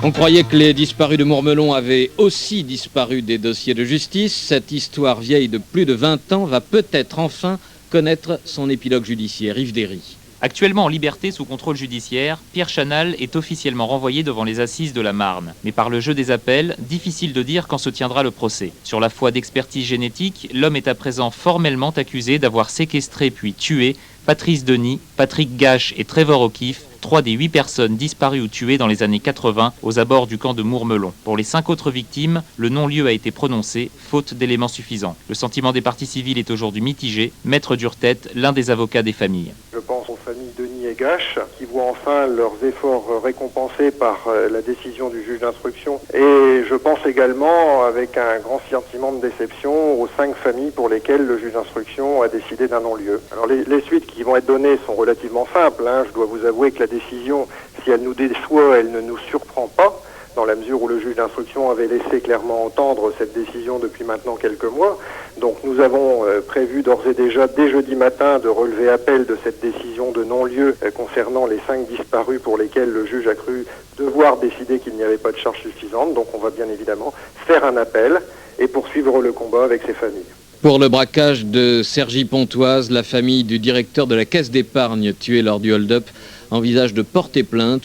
On croyait que les disparus de Mourmelon avaient aussi disparu des dossiers de justice. Cette histoire vieille de plus de 20 ans va peut-être enfin connaître son épilogue judiciaire. Yves Derry. Actuellement en liberté sous contrôle judiciaire, Pierre Chanal est officiellement renvoyé devant les assises de la Marne. Mais par le jeu des appels, difficile de dire quand se tiendra le procès. Sur la foi d'expertise génétique, l'homme est à présent formellement accusé d'avoir séquestré puis tué Patrice Denis, Patrick Gache et Trevor O'Keefe, 3 des 8 personnes disparues ou tuées dans les années 80 aux abords du camp de Mourmelon. Pour les 5 autres victimes, le non-lieu a été prononcé, faute d'éléments suffisants. Le sentiment des parties civiles est aujourd'hui mitigé. Maître Durtête, l'un des avocats des familles. Je pense aux familles Denis et Gache qui voient enfin leurs efforts récompensés par la décision du juge d'instruction. Et je pense également, avec un grand sentiment de déception, aux 5 familles pour lesquelles le juge d'instruction a décidé d'un non-lieu. Alors les suites qui vont être données sont relativement simples. Je dois vous avouer que la décision, si elle nous déçoit, elle ne nous surprend pas, dans la mesure où le juge d'instruction avait laissé clairement entendre cette décision depuis maintenant quelques mois. Donc nous avons prévu d'ores et déjà, dès jeudi matin, de relever appel de cette décision de non-lieu concernant les 5 disparus pour lesquels le juge a cru devoir décider qu'il n'y avait pas de charge suffisante. Donc on va bien évidemment faire un appel et poursuivre le combat avec ces familles. Pour le braquage de Cergy-Pontoise, la famille du directeur de la Caisse d'épargne tué lors du hold-up envisage de porter plainte.